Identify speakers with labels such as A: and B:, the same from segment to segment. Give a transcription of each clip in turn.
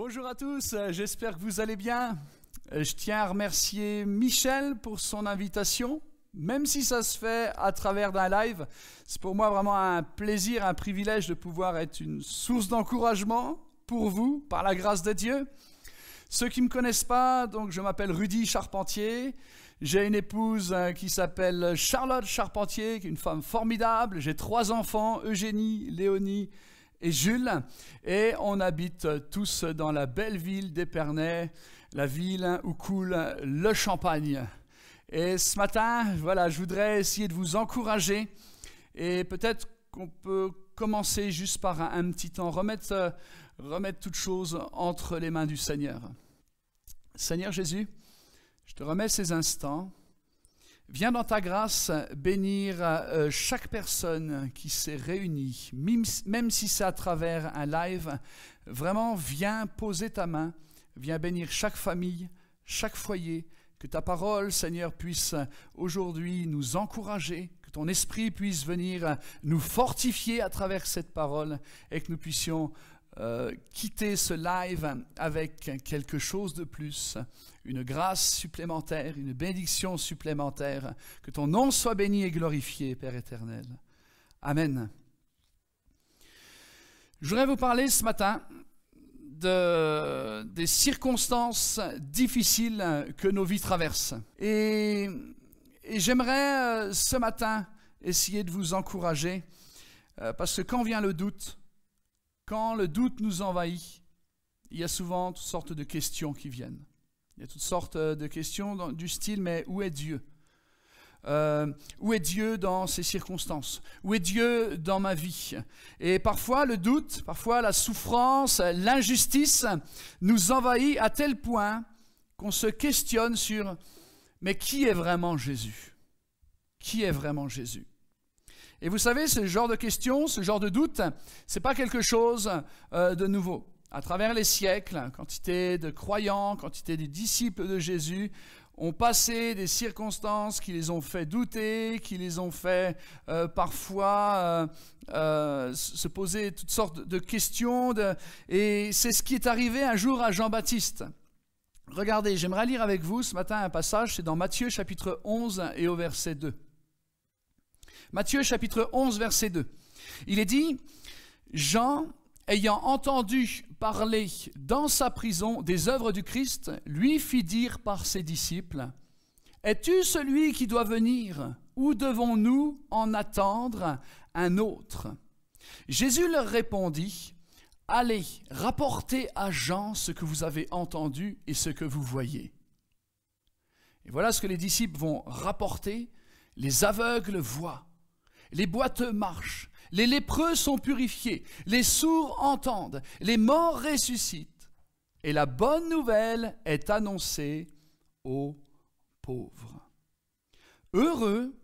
A: Bonjour à tous, j'espère que vous allez bien. Je tiens à remercier Michel pour son invitation. Même si ça se fait à travers d'un live, c'est pour moi vraiment un plaisir, un privilège de pouvoir être une source d'encouragement pour vous, par la grâce de Dieu. Ceux qui ne me connaissent pas, donc je m'appelle Rudy Charpentier. J'ai une épouse qui s'appelle Charlotte Charpentier, qui est une femme formidable. J'ai 3 enfants, Eugénie, Léonie et Jules. Et on habite tous dans la belle ville d'Épernay, la ville où coule le champagne. Et ce matin, voilà, je voudrais essayer de vous encourager. Et peut-être qu'on peut commencer juste par un petit temps, remettre toutes choses entre les mains du Seigneur. Seigneur Jésus, je te remets ces instants. Viens dans ta grâce bénir chaque personne qui s'est réunie, même si c'est à travers un live. Vraiment, viens poser ta main, viens bénir chaque famille, chaque foyer. Que ta parole, Seigneur, puisse aujourd'hui nous encourager, que ton esprit puisse venir nous fortifier à travers cette parole et que nous puissions quitter ce live avec quelque chose de plus, une grâce supplémentaire, une bénédiction supplémentaire. Que ton nom soit béni et glorifié, Père éternel. Amen. Je voudrais vous parler ce matin des circonstances difficiles que nos vies traversent. Et j'aimerais ce matin essayer de vous encourager, parce que quand vient le doute, quand le doute nous envahit, il y a souvent toutes sortes de questions qui viennent. Il y a toutes sortes de questions du style « mais où est Dieu ?» Où est Dieu dans ces circonstances? Où est Dieu dans ma vie? Et parfois le doute, parfois la souffrance, l'injustice nous envahit à tel point qu'on se questionne sur « mais qui est vraiment Jésus? Qui est vraiment Jésus ?» Et vous savez, ce genre de questions, ce genre de doute, ce n'est pas quelque chose de nouveau. À travers les siècles, quantité de croyants, quantité de disciples de Jésus ont passé des circonstances qui les ont fait douter, qui les ont fait parfois se poser toutes sortes de questions. Et c'est ce qui est arrivé un jour à Jean-Baptiste. Regardez, j'aimerais lire avec vous ce matin un passage, c'est dans Matthieu chapitre 11 et au verset 2. Matthieu chapitre 11, verset 2. Il est dit, Jean, ayant entendu parler dans sa prison des œuvres du Christ, lui fit dire par ses disciples, « Es-tu celui qui doit venir, ou devons-nous en attendre un autre ?» Jésus leur répondit, « Allez, rapportez à Jean ce que vous avez entendu et ce que vous voyez. » Et voilà ce que les disciples vont rapporter. Les aveugles voient, les boiteux marchent, les lépreux sont purifiés, les sourds entendent, les morts ressuscitent. Et la bonne nouvelle est annoncée aux pauvres. Heureux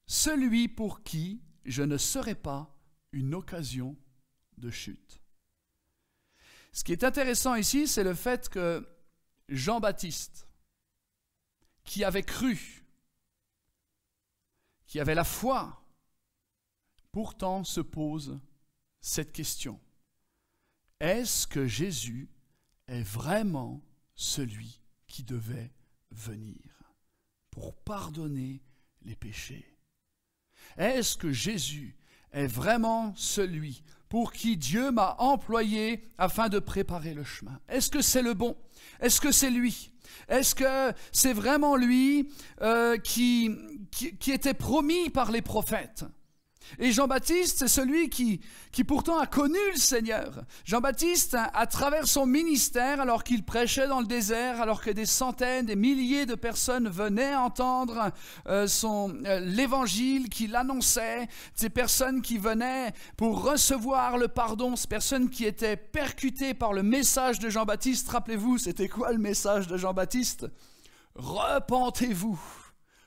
A: celui pour qui je ne serai pas une occasion de chute. Ce qui est intéressant ici, c'est le fait que Jean-Baptiste, qui avait cru, qui avait la foi, pourtant se pose cette question. Est-ce que Jésus est vraiment celui qui devait venir pour pardonner les péchés? Est-ce que Jésus est vraiment celui pour qui Dieu m'a employé afin de préparer le chemin? Est-ce que c'est le bon? Est-ce que c'est lui? Est-ce que c'est vraiment lui qui était promis par les prophètes? Et Jean-Baptiste, c'est celui qui pourtant a connu le Seigneur. Jean-Baptiste, à travers son ministère, alors qu'il prêchait dans le désert, alors que des centaines, des milliers de personnes venaient entendre l'évangile qu'il annonçait, ces personnes qui venaient pour recevoir le pardon, ces personnes qui étaient percutées par le message de Jean-Baptiste. Rappelez-vous, c'était quoi le message de Jean-Baptiste? Repentez-vous,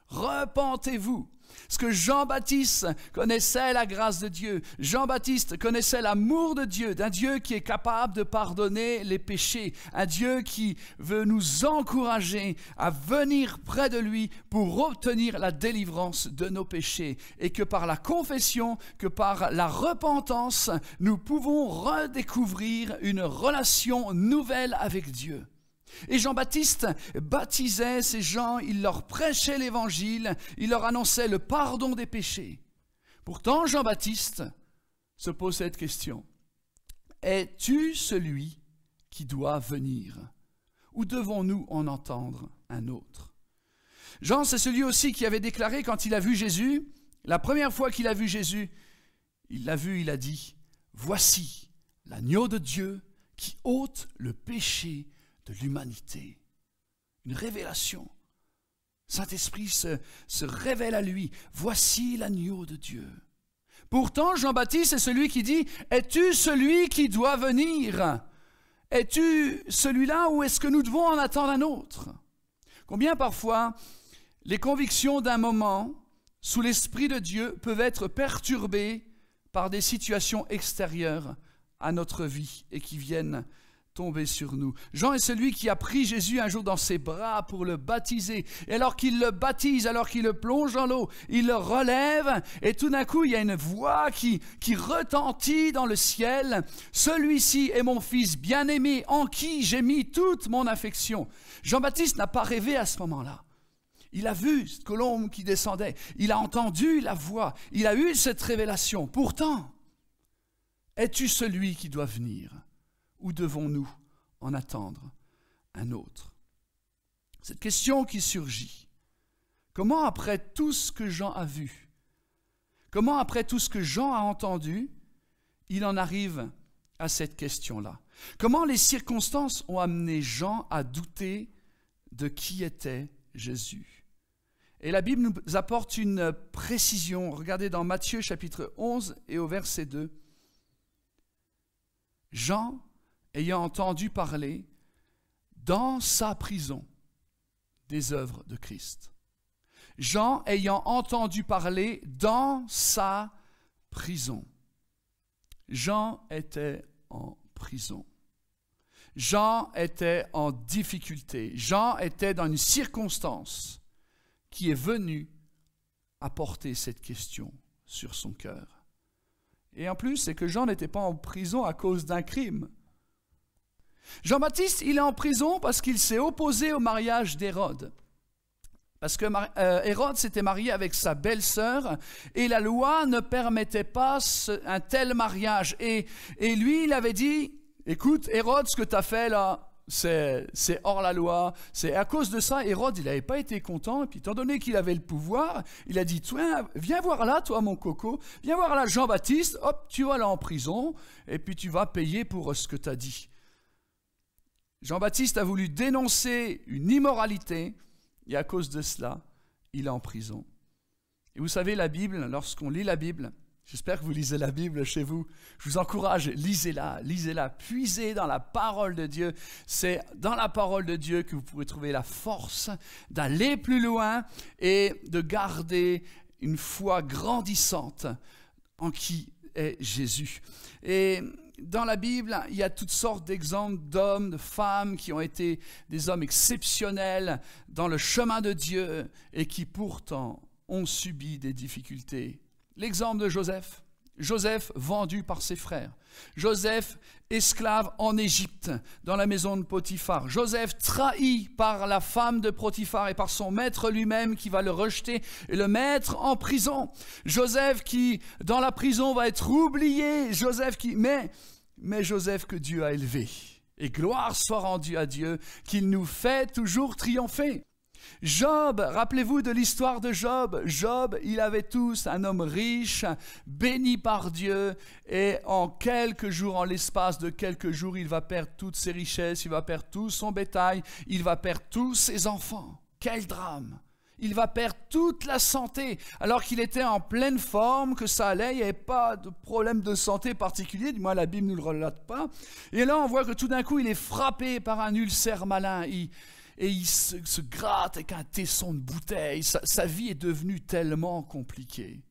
A: repentez-vous. Parce que Jean-Baptiste connaissait la grâce de Dieu. Jean-Baptiste connaissait l'amour de Dieu, d'un Dieu qui est capable de pardonner les péchés, un Dieu qui veut nous encourager à venir près de lui pour obtenir la délivrance de nos péchés. Et que par la confession, que par la repentance, nous pouvons redécouvrir une relation nouvelle avec Dieu. Et Jean-Baptiste baptisait ces gens, il leur prêchait l'évangile, il leur annonçait le pardon des péchés. Pourtant, Jean-Baptiste se pose cette question. Es-tu celui qui doit venir? Ou devons-nous en entendre un autre? Jean, c'est celui aussi qui avait déclaré quand il a vu Jésus, la première fois qu'il a vu Jésus, il l'a vu, il a dit, « Voici l'agneau de Dieu qui ôte le péché de l'humanité. » Une révélation. Saint-Esprit se révèle à lui. Voici l'agneau de Dieu. Pourtant, Jean-Baptiste est celui qui dit, es-tu celui qui doit venir? Es-tu celui-là ou est-ce que nous devons en attendre un autre? Combien parfois les convictions d'un moment sous l'Esprit de Dieu peuvent être perturbées par des situations extérieures à notre vie et qui viennent tomber sur nous. Jean est celui qui a pris Jésus un jour dans ses bras pour le baptiser. Et alors qu'il le baptise, alors qu'il le plonge dans l'eau, il le relève et tout d'un coup, il y a une voix qui retentit dans le ciel. « Celui-ci est mon fils bien-aimé en qui j'ai mis toute mon affection. » Jean-Baptiste n'a pas rêvé à ce moment-là. Il a vu cette colombe qui descendait. Il a entendu la voix. Il a eu cette révélation. Pourtant, es-tu celui qui doit venir? Ou devons-nous en attendre un autre? Cette question qui surgit, comment après tout ce que Jean a vu, comment après tout ce que Jean a entendu, il en arrive à cette question-là? Comment les circonstances ont amené Jean à douter de qui était Jésus? Et la Bible nous apporte une précision. Regardez dans Matthieu chapitre 11 et au verset 2. Jean, ayant entendu parler dans sa prison des œuvres de Christ. Jean ayant entendu parler dans sa prison. Jean était en prison. Jean était en difficulté. Jean était dans une circonstance qui est venue apporter cette question sur son cœur. Et en plus, c'est que Jean n'était pas en prison à cause d'un crime. Jean-Baptiste, il est en prison parce qu'il s'est opposé au mariage d'Hérode. Parce que Hérode s'était marié avec sa belle-sœur et la loi ne permettait pas un tel mariage. Et lui, il avait dit, écoute, Hérode, ce que tu as fait là, c'est hors la loi. C'est à cause de ça, Hérode, il n'avait pas été content. Et puis, étant donné qu'il avait le pouvoir, il a dit, viens voir là, toi, mon coco. Viens voir là, Jean-Baptiste. Hop, tu vas là en prison. Et puis, tu vas payer pour ce que tu as dit. Jean-Baptiste a voulu dénoncer une immoralité. Et à cause de cela, il est en prison. Et vous savez, la Bible, lorsqu'on lit la Bible, j'espère que vous lisez la Bible chez vous, je vous encourage, lisez-la, puisez dans la parole de Dieu. C'est dans la parole de Dieu que vous pourrez trouver la force d'aller plus loin et de garder une foi grandissante en qui est Jésus. Et dans la Bible, il y a toutes sortes d'exemples d'hommes, de femmes qui ont été des hommes exceptionnels dans le chemin de Dieu et qui pourtant ont subi des difficultés. L'exemple de Joseph. Joseph vendu par ses frères. Joseph esclave en Égypte, dans la maison de Potiphar. Joseph trahi par la femme de Potiphar et par son maître lui-même qui va le rejeter et le mettre en prison. Joseph qui, dans la prison, va être oublié. Mais Joseph que Dieu a élevé. Et gloire soit rendue à Dieu, qu'il nous fait toujours triompher. Job, rappelez-vous de l'histoire de Job. Job, il avait tous un homme riche, béni par Dieu, et en quelques jours, en l'espace de quelques jours, il va perdre toutes ses richesses, il va perdre tout son bétail, il va perdre tous ses enfants. Quel drame! Il va perdre toute la santé, alors qu'il était en pleine forme, que ça allait, il n'y avait pas de problème de santé particulier, du moins la Bible ne le relate pas. Et là, on voit que tout d'un coup, il est frappé par un ulcère malin. et il se gratte avec un tesson de bouteille. Sa vie est devenue tellement compliquée.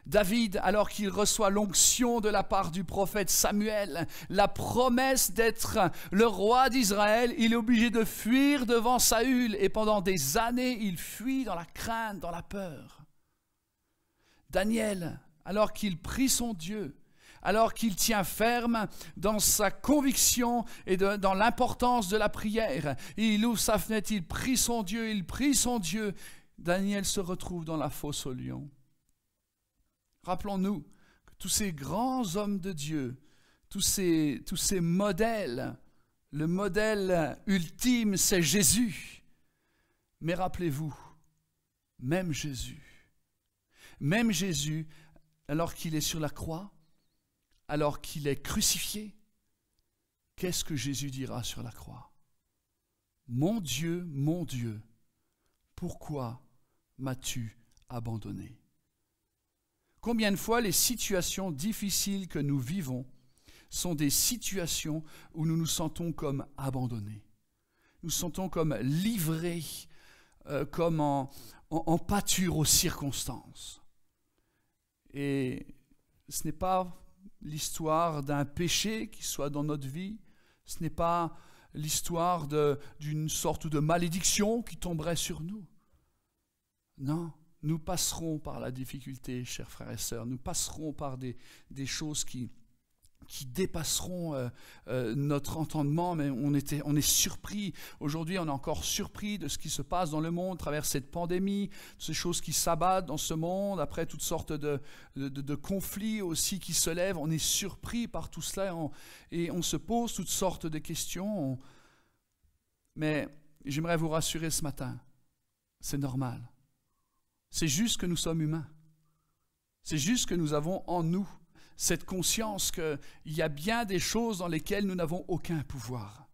A: David, alors qu'il reçoit l'onction de la part du prophète Samuel, la promesse d'être le roi d'Israël, il est obligé de fuir devant Saül et pendant des années, il fuit dans la crainte, dans la peur. Daniel, alors qu'il prie son Dieu, alors qu'il tient ferme dans sa conviction et dans l'importance de la prière, il ouvre sa fenêtre, il prie son Dieu, Daniel se retrouve dans la fosse aux lions. Rappelons-nous que tous ces grands hommes de Dieu, tous ces modèles, le modèle ultime, c'est Jésus. Mais rappelez-vous, même Jésus, alors qu'il est sur la croix, alors qu'il est crucifié, qu'est-ce que Jésus dira sur la croix? Mon Dieu, pourquoi m'as-tu abandonné? Combien de fois les situations difficiles que nous vivons sont des situations où nous nous sentons comme abandonnés. Nous nous sentons comme livrés, comme en pâture aux circonstances. Et ce n'est pas l'histoire d'un péché qui soit dans notre vie, ce n'est pas l'histoire d'une sorte de malédiction qui tomberait sur nous. Non. Nous passerons par la difficulté, chers frères et sœurs. Nous passerons par des choses qui dépasseront notre entendement, mais on est surpris. Aujourd'hui, on est encore surpris de ce qui se passe dans le monde à travers cette pandémie, ces choses qui s'abattent dans ce monde, après toutes sortes de conflits aussi qui se lèvent. On est surpris par tout cela et on se pose toutes sortes de questions. Mais j'aimerais vous rassurer ce matin, c'est normal. C'est juste que nous sommes humains. C'est juste que nous avons en nous cette conscience qu'il y a bien des choses dans lesquelles nous n'avons aucun pouvoir.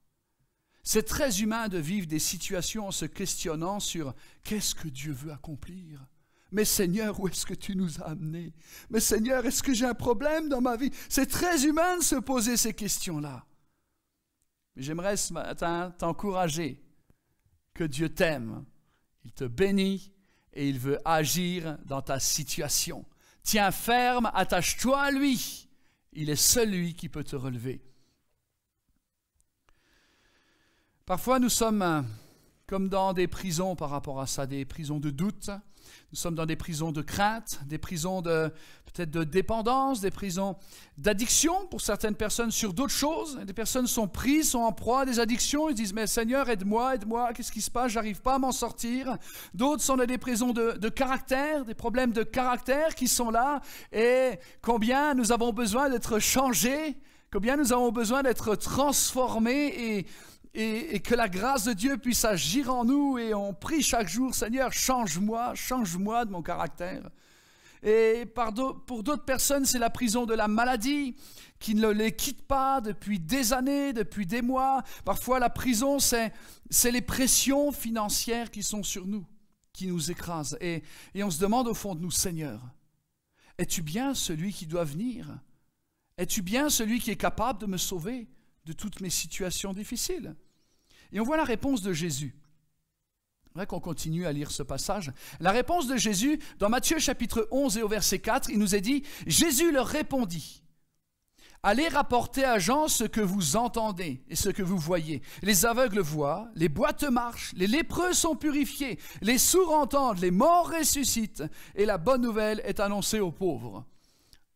A: C'est très humain de vivre des situations en se questionnant sur qu'est-ce que Dieu veut accomplir. Mais Seigneur, où est-ce que tu nous as amenés? Mais Seigneur, est-ce que j'ai un problème dans ma vie? C'est très humain de se poser ces questions-là. Mais j'aimerais ce matin t'encourager que Dieu t'aime, il te bénit, et il veut agir dans ta situation. Tiens ferme, attache-toi à lui. Il est celui qui peut te relever. Parfois, nous sommes comme dans des prisons par rapport à ça, des prisons de doute. Nous sommes dans des prisons de crainte, des prisons peut-être de dépendance, des prisons d'addiction pour certaines personnes sur d'autres choses. Des personnes sont prises, sont en proie à des addictions. Ils disent « Mais Seigneur, aide-moi, qu'est-ce qui se passe? J'arrive pas à m'en sortir. » D'autres sont dans des prisons de caractère, des problèmes de caractère qui sont là. Et combien nous avons besoin d'être changés, combien nous avons besoin d'être transformés et que la grâce de Dieu puisse agir en nous et on prie chaque jour, Seigneur, change-moi de mon caractère. Et pour d'autres personnes, c'est la prison de la maladie qui ne les quitte pas depuis des années, depuis des mois. Parfois, la prison, c'est les pressions financières qui sont sur nous, qui nous écrasent. Et on se demande au fond de nous, Seigneur, es-tu bien celui qui doit venir? Es-tu bien celui qui est capable de me sauver de toutes mes situations difficiles? Et on voit la réponse de Jésus. J'aimerais qu'on continue à lire ce passage. La réponse de Jésus, dans Matthieu chapitre 11 et au verset 4, il nous est dit, Jésus leur répondit, « Allez rapporter à Jean ce que vous entendez et ce que vous voyez. Les aveugles voient, les boiteux marchent, les lépreux sont purifiés, les sourds entendent, les morts ressuscitent, et la bonne nouvelle est annoncée aux pauvres. »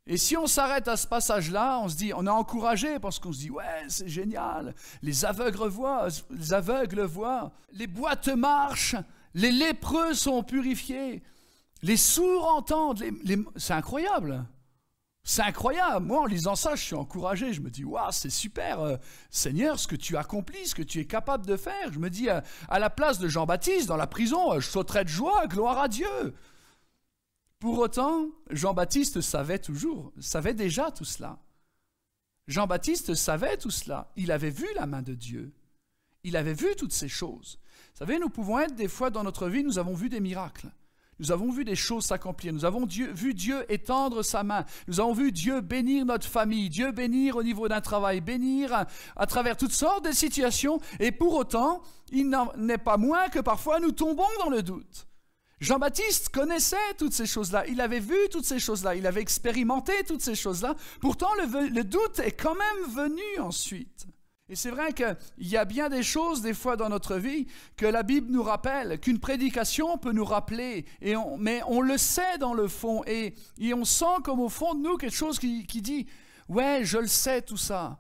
A: Et si on s'arrête à ce passage-là, on est encouragé parce qu'on se dit « Ouais, c'est génial, les aveugles voient, les boiteux marchent, les lépreux sont purifiés, les sourds entendent, c'est incroyable. C'est incroyable. Moi, en lisant ça, je suis encouragé. Je me dis « Waouh, c'est super, Seigneur, ce que tu accomplis, ce que tu es capable de faire. » Je me dis, à la place de Jean-Baptiste dans la prison, je sauterais de joie, gloire à Dieu. Pour autant, Jean-Baptiste savait déjà tout cela. Jean-Baptiste savait tout cela. Il avait vu la main de Dieu. Il avait vu toutes ces choses. Vous savez, nous pouvons être des fois dans notre vie, nous avons vu des miracles. Nous avons vu des choses s'accomplir. Nous avons vu Dieu étendre sa main. Nous avons vu Dieu bénir notre famille, Dieu bénir au niveau d'un travail, bénir à travers toutes sortes de situations. Et pour autant, il n'en est pas moins que parfois nous tombons dans le doute. Jean-Baptiste connaissait toutes ces choses-là. Il avait vu toutes ces choses-là. Il avait expérimenté toutes ces choses-là. Pourtant, le doute est quand même venu ensuite. Et c'est vrai qu'il y a bien des choses, des fois, dans notre vie, que la Bible nous rappelle, qu'une prédication peut nous rappeler, mais on le sait dans le fond, et on sent comme au fond de nous quelque chose qui dit « Ouais, je le sais tout ça,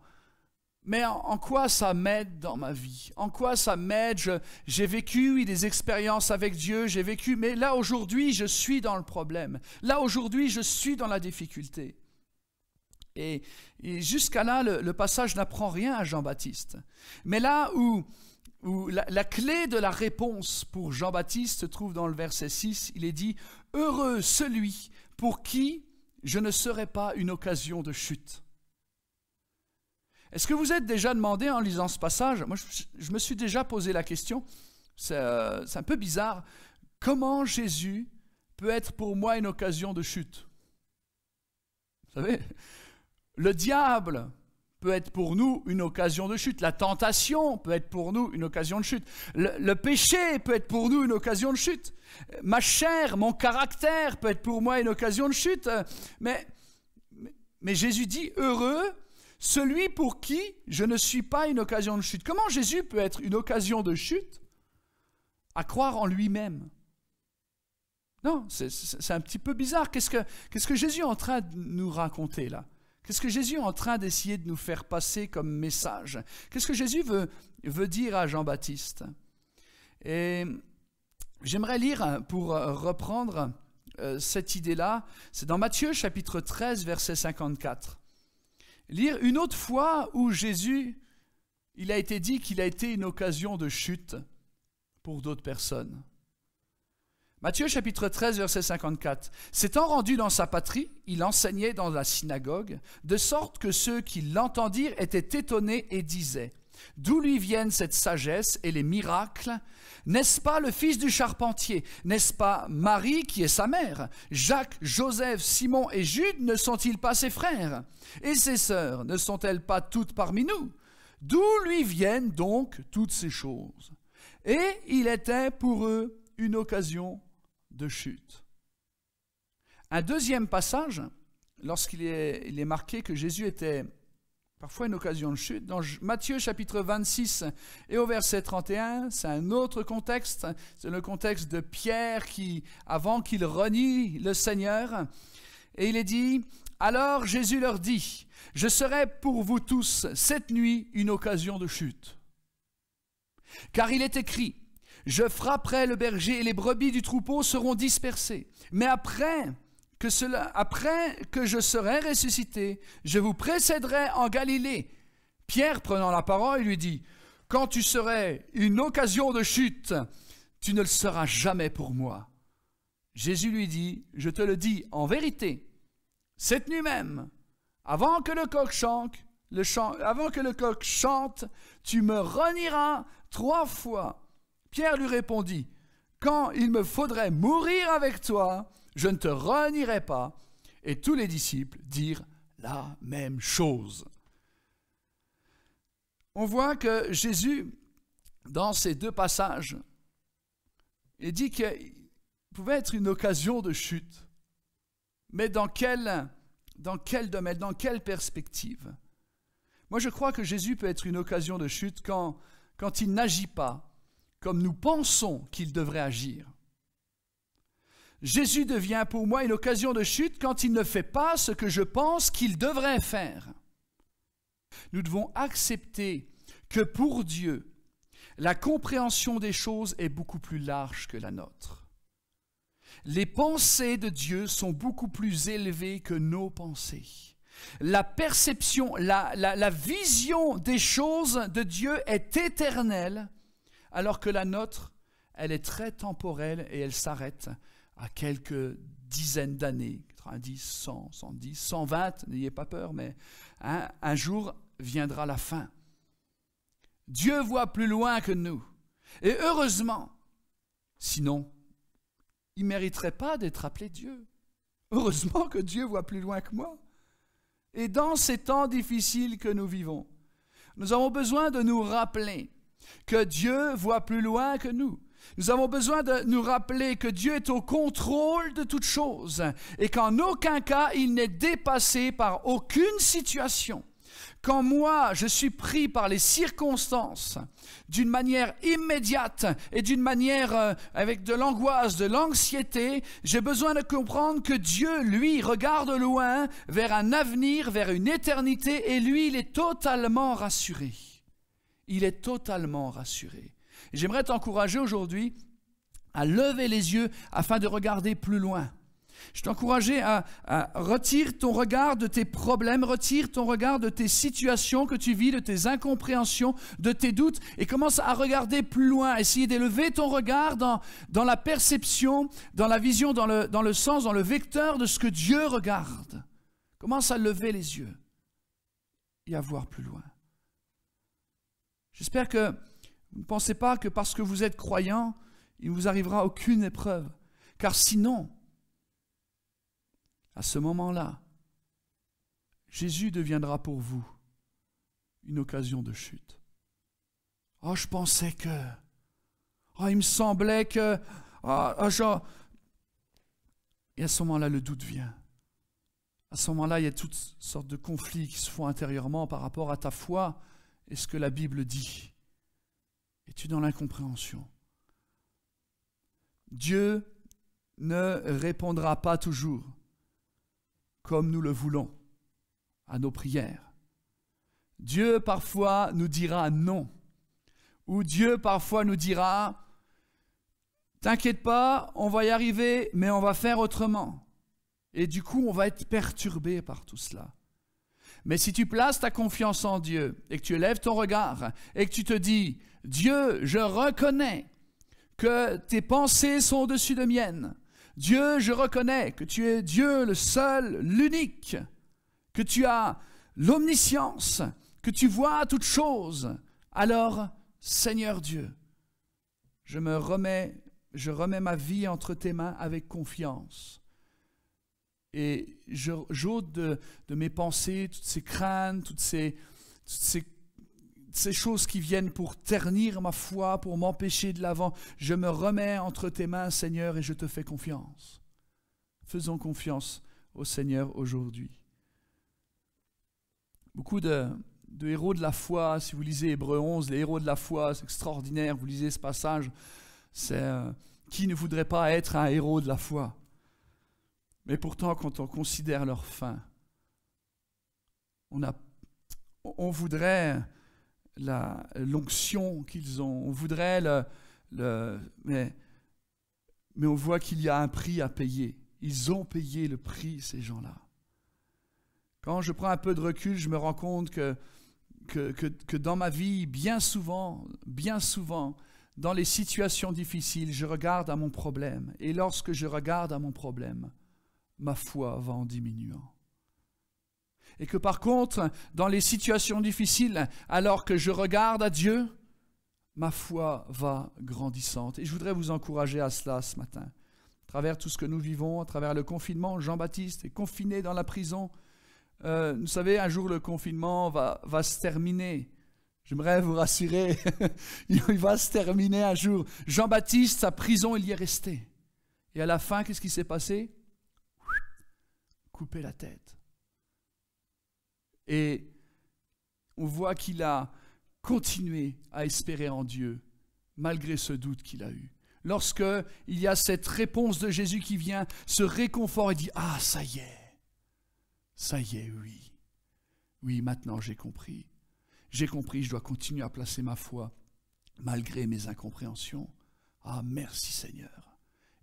A: mais en quoi ça m'aide dans ma vie? En quoi ça m'aide? J'ai vécu des expériences avec Dieu, mais là, aujourd'hui, je suis dans le problème. Là, aujourd'hui, je suis dans la difficulté. » Et jusqu'à là, le passage n'apprend rien à Jean-Baptiste. Mais là où la clé de la réponse pour Jean-Baptiste se trouve dans le verset 6, il est dit « Heureux celui pour qui je ne serai pas une occasion de chute. » Est-ce que vous êtes déjà demandé en lisant ce passage? Moi, je me suis déjà posé la question, c'est un peu bizarre, comment Jésus peut être pour moi une occasion de chute? Vous savez, le diable peut être pour nous une occasion de chute. La tentation peut être pour nous une occasion de chute. Le péché peut être pour nous une occasion de chute. Ma chair, mon caractère peut être pour moi une occasion de chute. Mais Jésus dit « Heureux celui pour qui je ne suis pas une occasion de chute. » Comment Jésus peut être une occasion de chute? À croire en lui-même. Non, c'est un petit peu bizarre. Qu'est-ce que Jésus est en train de nous raconter là? Qu'est-ce que Jésus est en train d'essayer de nous faire passer comme message? Qu'est-ce que Jésus veut dire à Jean-Baptiste? Et j'aimerais lire, pour reprendre cette idée-là, c'est dans Matthieu chapitre 13, verset 54. Lire une autre fois où Jésus, il a été dit qu'il a été une occasion de chute pour d'autres personnes. Matthieu chapitre 13, verset 54. « S'étant rendu dans sa patrie, il enseignait dans la synagogue, de sorte que ceux qui l'entendirent étaient étonnés et disaient « D'où lui viennent cette sagesse et les miracles? N'est-ce pas le fils du charpentier? N'est-ce pas Marie qui est sa mère? Jacques, Joseph, Simon et Jude ne sont-ils pas ses frères? Et ses sœurs ne sont-elles pas toutes parmi nous? D'où lui viennent donc toutes ces choses? » Et il était pour eux une occasion de chute. Un deuxième passage, lorsqu'il est marqué que Jésus était parfois une occasion de chute, dans Matthieu chapitre 26 et au verset 31, c'est un autre contexte, c'est le contexte de Pierre avant qu'il renie le Seigneur, et il est dit « Alors Jésus leur dit, je serai pour vous tous cette nuit une occasion de chute. Car il est écrit, je frapperai le berger et les brebis du troupeau seront dispersées. Mais après que je serai ressuscité, je vous précéderai en Galilée. » Pierre, prenant la parole, lui dit, « Quand tu serais une occasion de chute, tu ne le seras jamais pour moi. » Jésus lui dit, « Je te le dis en vérité, cette nuit même, avant que le coq chante, tu me renieras 3 fois. » Pierre lui répondit, « Quand il me faudrait mourir avec toi, je ne te renierai pas. » Et tous les disciples dirent la même chose. On voit que Jésus, dans ces deux passages, il dit qu'il pouvait être une occasion de chute. Mais dans quel domaine, dans quelle perspective? Moi, je crois que Jésus peut être une occasion de chute quand il n'agit pas comme nous pensons qu'il devrait agir. Jésus devient pour moi une occasion de chute quand il ne fait pas ce que je pense qu'il devrait faire. Nous devons accepter que pour Dieu, la compréhension des choses est beaucoup plus large que la nôtre. Les pensées de Dieu sont beaucoup plus élevées que nos pensées. La perception, la vision des choses de Dieu est éternelle, alors que la nôtre, elle est très temporelle et elle s'arrête à quelques dizaines d'années, 90, 100, 110, 120, n'ayez pas peur, mais un jour viendra la fin. Dieu voit plus loin que nous. Et heureusement, sinon, il ne mériterait pas d'être appelé Dieu. Heureusement que Dieu voit plus loin que moi. Et dans ces temps difficiles que nous vivons, nous avons besoin de nous rappeler que Dieu voit plus loin que nous. Nous avons besoin de nous rappeler que Dieu est au contrôle de toutes choses et qu'en aucun cas il n'est dépassé par aucune situation. Quand moi, je suis pris par les circonstances d'une manière immédiate et d'une manière avec de l'angoisse, de l'anxiété, j'ai besoin de comprendre que Dieu, lui, regarde loin vers un avenir, vers une éternité, et lui, il est totalement rassuré. Il est totalement rassuré. Et j'aimerais t'encourager aujourd'hui à lever les yeux afin de regarder plus loin. Je t'encourageais à retirer ton regard de tes problèmes, retire ton regard de tes situations que tu vis, de tes incompréhensions, de tes doutes, et commence à regarder plus loin, essayer d'élever ton regard dans la perception, dans la vision, dans le sens, dans le vecteur de ce que Dieu regarde. Commence à lever les yeux et à voir plus loin. J'espère que vous ne pensez pas que parce que vous êtes croyant, il ne vous arrivera aucune épreuve, car sinon, à ce moment-là, Jésus deviendra pour vous une occasion de chute. Oh, je pensais que... Oh, il me semblait que... Et à ce moment-là, le doute vient. À ce moment-là, il y a toutes sortes de conflits qui se font intérieurement par rapport à ta foi et ce que la Bible dit. Et tu es dans l'incompréhension. Dieu ne répondra pas toujours comme nous le voulons à nos prières. Dieu parfois nous dira non, ou Dieu parfois nous dira « T'inquiète pas, on va y arriver, mais on va faire autrement. » Et du coup, on va être perturbé par tout cela. Mais si tu places ta confiance en Dieu et que tu élèves ton regard et que tu te dis « Dieu, je reconnais que tes pensées sont au-dessus de miennes. Dieu, je reconnais que tu es Dieu le seul, l'unique, que tu as l'omniscience, que tu vois toutes choses. Alors, Seigneur Dieu, je remets ma vie entre tes mains avec confiance. Et j'ôte de mes pensées toutes ces craintes, toutes ces choses qui viennent pour ternir ma foi, pour m'empêcher de l'avant. Je me remets entre tes mains, Seigneur, et je te fais confiance. Faisons confiance au Seigneur aujourd'hui. Beaucoup de héros de la foi, si vous lisez Hébreux 11, les héros de la foi, c'est extraordinaire, vous lisez ce passage, c'est qui ne voudrait pas être un héros de la foi? Mais pourtant, quand on considère leur fin, on voudrait l'onction qu'ils ont, on voudrait mais on voit qu'il y a un prix à payer. Ils ont payé le prix, ces gens-là. Quand je prends un peu de recul, je me rends compte que dans ma vie, bien souvent, dans les situations difficiles, je regarde à mon problème. Et lorsque je regarde à mon problème, ma foi va en diminuant. Et que par contre, dans les situations difficiles, alors que je regarde à Dieu, ma foi va grandissante. Et je voudrais vous encourager à cela ce matin. À travers tout ce que nous vivons, à travers le confinement, Jean-Baptiste est confiné dans la prison. Vous savez, un jour le confinement va se terminer. J'aimerais vous rassurer, il va se terminer un jour. Jean-Baptiste, sa prison, il y est resté. Et à la fin, qu'est-ce qui s'est passé? Couper la tête. Et on voit qu'il a continué à espérer en Dieu, malgré ce doute qu'il a eu. Lorsqu'il y a cette réponse de Jésus qui vient, ce réconfort, il dit « Ah, ça y est, oui. Oui, maintenant j'ai compris. J'ai compris, je dois continuer à placer ma foi, malgré mes incompréhensions. Ah, merci Seigneur. »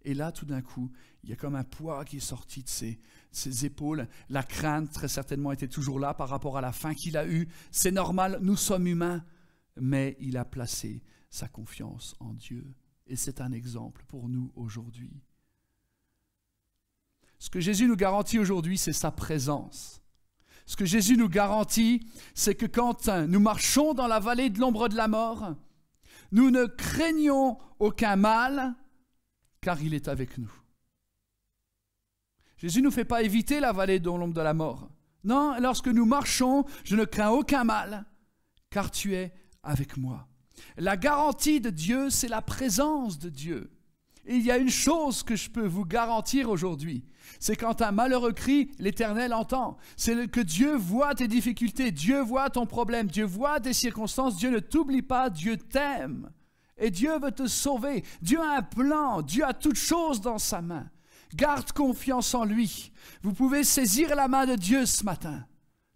A: Et là, tout d'un coup, il y a comme un poids qui est sorti de ses épaules. La crainte, très certainement, était toujours là par rapport à la faim qu'il a eue. C'est normal, nous sommes humains. Mais il a placé sa confiance en Dieu. Et c'est un exemple pour nous aujourd'hui. Ce que Jésus nous garantit aujourd'hui, c'est sa présence. Ce que Jésus nous garantit, c'est que quand nous marchons dans la vallée de l'ombre de la mort, nous ne craignons aucun mal, car il est avec nous. Jésus ne nous fait pas éviter la vallée de l'ombre de la mort. Non, lorsque nous marchons, je ne crains aucun mal, car tu es avec moi. La garantie de Dieu, c'est la présence de Dieu. Et il y a une chose que je peux vous garantir aujourd'hui, c'est quand un malheureux crie, l'Éternel entend. C'est que Dieu voit tes difficultés, Dieu voit ton problème, Dieu voit tes circonstances, Dieu ne t'oublie pas, Dieu t'aime. Et Dieu veut te sauver. Dieu a un plan, Dieu a toutes choses dans sa main. Garde confiance en lui. Vous pouvez saisir la main de Dieu ce matin,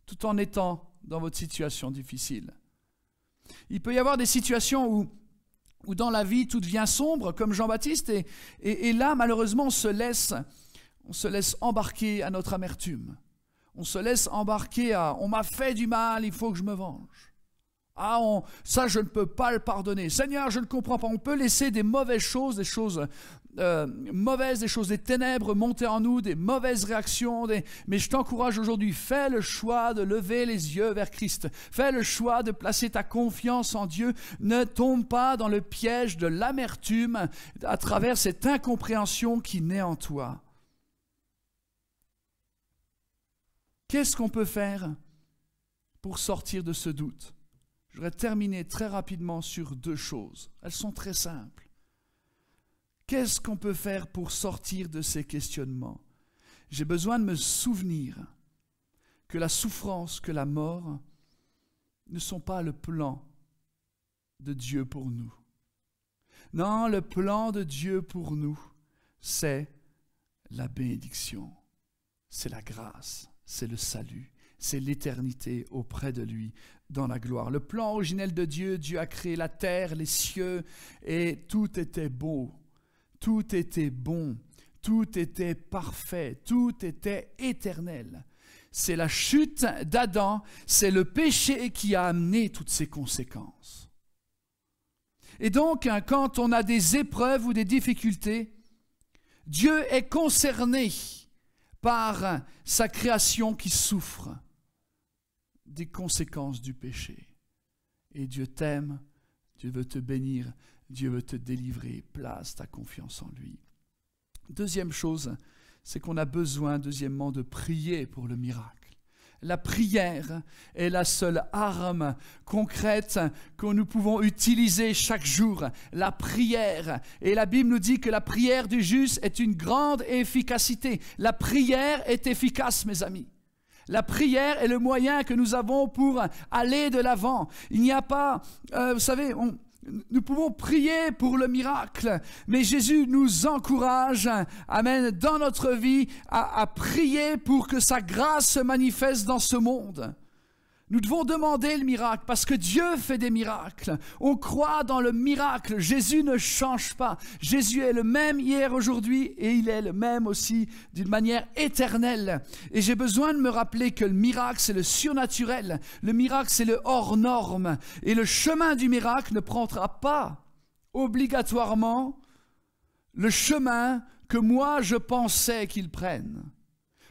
A: tout en étant dans votre situation difficile. Il peut y avoir des situations où dans la vie tout devient sombre, comme Jean-Baptiste, et là, malheureusement, on se laisse embarquer à notre amertume. On se laisse embarquer à « on m'a fait du mal, il faut que je me venge ». Ah, ça, je ne peux pas le pardonner. Seigneur, je ne comprends pas. On peut laisser des mauvaises choses, des choses mauvaises, des choses des ténèbres monter en nous, des mauvaises réactions. Mais je t'encourage aujourd'hui, fais le choix de lever les yeux vers Christ. Fais le choix de placer ta confiance en Dieu. Ne tombe pas dans le piège de l'amertume à travers cette incompréhension qui naît en toi. Qu'est-ce qu'on peut faire pour sortir de ce doute ? Je voudrais terminer très rapidement sur 2 choses. Elles sont très simples. Qu'est-ce qu'on peut faire pour sortir de ces questionnements ? J'ai besoin de me souvenir que la souffrance, que la mort ne sont pas le plan de Dieu pour nous. Non, le plan de Dieu pour nous, c'est la bénédiction, c'est la grâce, c'est le salut, c'est l'éternité auprès de lui dans la gloire. Le plan originel de Dieu, Dieu a créé la terre, les cieux, et tout était beau, tout était bon, tout était parfait, tout était éternel. C'est la chute d'Adam, c'est le péché qui a amené toutes ces conséquences. Et donc, quand on a des épreuves ou des difficultés, Dieu est concerné par sa création qui souffre des conséquences du péché. Et Dieu t'aime, Dieu veut te bénir, Dieu veut te délivrer. Place ta confiance en lui. Deuxième chose, c'est qu'on a besoin, deuxièmement, de prier pour le miracle. La prière est la seule arme concrète que nous pouvons utiliser chaque jour. La prière. Et la Bible nous dit que la prière du juste est une grande efficacité. La prière est efficace, mes amis. La prière est le moyen que nous avons pour aller de l'avant. Il n'y a pas, vous savez, nous pouvons prier pour le miracle, mais Jésus nous encourage, amen, dans notre vie à prier pour que sa grâce se manifeste dans ce monde. Nous devons demander le miracle parce que Dieu fait des miracles. On croit dans le miracle. Jésus ne change pas. Jésus est le même hier, aujourd'hui et il est le même aussi d'une manière éternelle. Et j'ai besoin de me rappeler que le miracle, c'est le surnaturel. Le miracle, c'est le hors norme. Et le chemin du miracle ne prendra pas obligatoirement le chemin que moi je pensais qu'il prenne.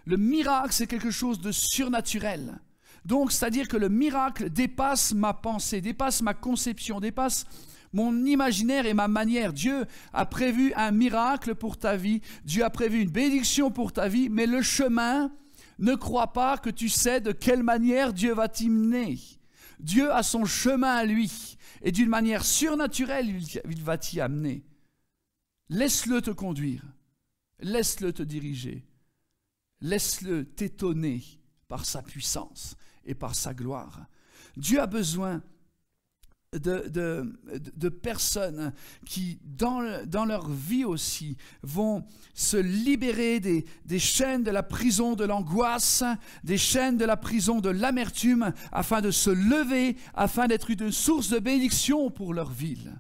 A: Le miracle, c'est quelque chose de surnaturel. Donc, c'est-à-dire que le miracle dépasse ma pensée, dépasse ma conception, dépasse mon imaginaire et ma manière. Dieu a prévu un miracle pour ta vie, Dieu a prévu une bénédiction pour ta vie, mais le chemin, ne crois pas que tu sais de quelle manière Dieu va t'y mener. Dieu a son chemin à lui, et d'une manière surnaturelle, il va t'y amener. Laisse-le te conduire, laisse-le te diriger, laisse-le t'étonner par sa puissance et par sa gloire. Dieu a besoin de personnes qui, dans leur vie aussi, vont se libérer des chaînes de la prison de l'angoisse, des chaînes de la prison de l'amertume, afin de se lever, afin d'être une source de bénédiction pour leur ville.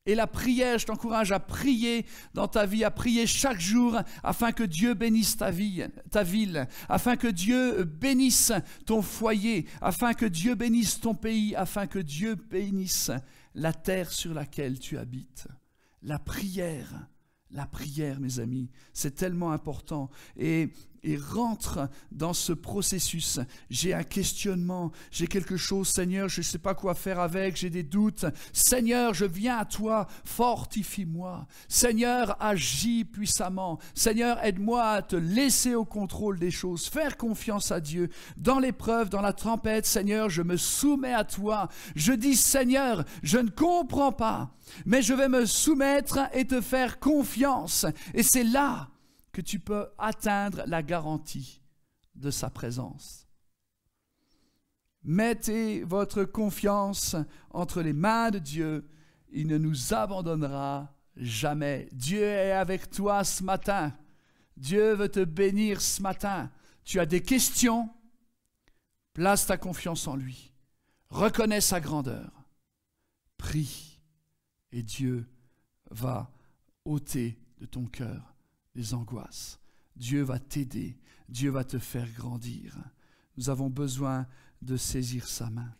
A: Et la prière, je t'encourage à prier dans ta vie, à prier chaque jour afin que Dieu bénisse ta ville, afin que Dieu bénisse ton foyer, afin que Dieu bénisse ton pays, afin que Dieu bénisse la terre sur laquelle tu habites. La prière, mes amis, c'est tellement important. Et et rentre dans ce processus. J'ai un questionnement, j'ai quelque chose, Seigneur, je ne sais pas quoi faire avec, j'ai des doutes. Seigneur, je viens à toi, fortifie-moi. Seigneur, agis puissamment. Seigneur, aide-moi à te laisser au contrôle des choses, faire confiance à Dieu. Dans l'épreuve, dans la tempête, Seigneur, je me soumets à toi. Je dis, Seigneur, je ne comprends pas, mais je vais me soumettre et te faire confiance. Et c'est là que tu peux atteindre la garantie de sa présence. Mettez votre confiance entre les mains de Dieu. Il ne nous abandonnera jamais. Dieu est avec toi ce matin. Dieu veut te bénir ce matin. Tu as des questions, place ta confiance en lui. Reconnais sa grandeur. Prie et Dieu va ôter de ton cœur les angoisses. Dieu va t'aider. Dieu va te faire grandir. Nous avons besoin de saisir sa main.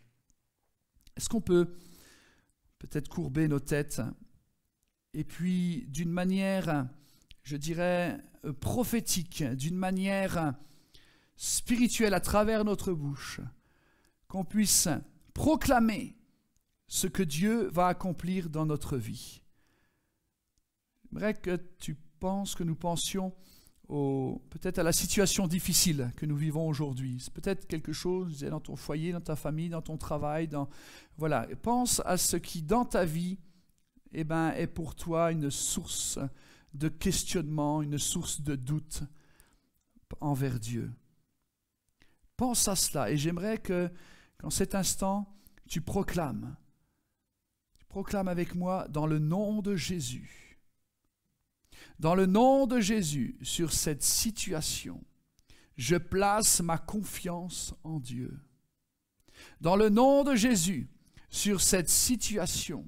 A: Est-ce qu'on peut peut-être courber nos têtes et puis d'une manière, je dirais, prophétique, d'une manière spirituelle à travers notre bouche, qu'on puisse proclamer ce que Dieu va accomplir dans notre vie. J'aimerais que nous pensions peut-être à la situation difficile que nous vivons aujourd'hui. C'est peut-être quelque chose dans ton foyer, dans ta famille, dans ton travail. Voilà. Pense à ce qui, dans ta vie, est pour toi une source de questionnement, une source de doute envers Dieu. Pense à cela et j'aimerais qu'en cet instant, tu proclames avec moi dans le nom de Jésus. Dans le nom de Jésus, sur cette situation, je place ma confiance en Dieu. Dans le nom de Jésus, sur cette situation,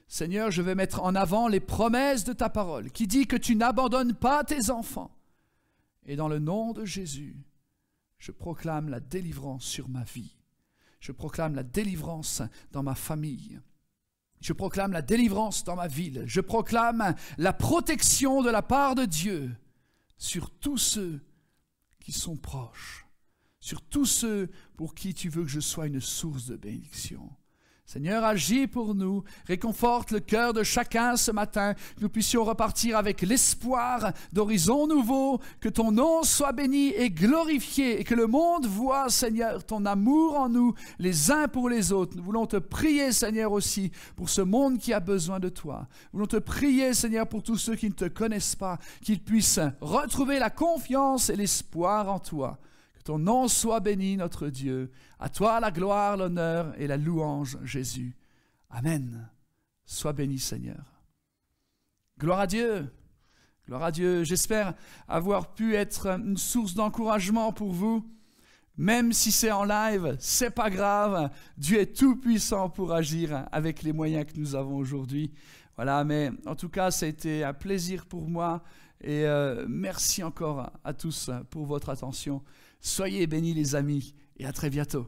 A: Seigneur, je vais mettre en avant les promesses de ta parole, qui dit que tu n'abandonnes pas tes enfants. Et dans le nom de Jésus, je proclame la délivrance sur ma vie. Je proclame la délivrance dans ma famille. Je proclame la délivrance dans ma ville. Je proclame la protection de la part de Dieu sur tous ceux qui sont proches, sur tous ceux pour qui tu veux que je sois une source de bénédiction. Seigneur, agis pour nous, réconforte le cœur de chacun ce matin, que nous puissions repartir avec l'espoir d'horizons nouveaux, que ton nom soit béni et glorifié, et que le monde voie, Seigneur, ton amour en nous, les uns pour les autres. Nous voulons te prier, Seigneur, aussi, pour ce monde qui a besoin de toi. Nous voulons te prier, Seigneur, pour tous ceux qui ne te connaissent pas, qu'ils puissent retrouver la confiance et l'espoir en toi. Que ton nom soit béni, notre Dieu. À toi la gloire, l'honneur et la louange, Jésus. Amen. Sois béni, Seigneur. Gloire à Dieu. Gloire à Dieu. J'espère avoir pu être une source d'encouragement pour vous. Même si c'est en live, c'est pas grave. Dieu est tout puissant pour agir avec les moyens que nous avons aujourd'hui. Voilà, mais en tout cas, ça a été un plaisir pour moi. Et merci encore à tous pour votre attention. Soyez bénis les amis et à très bientôt.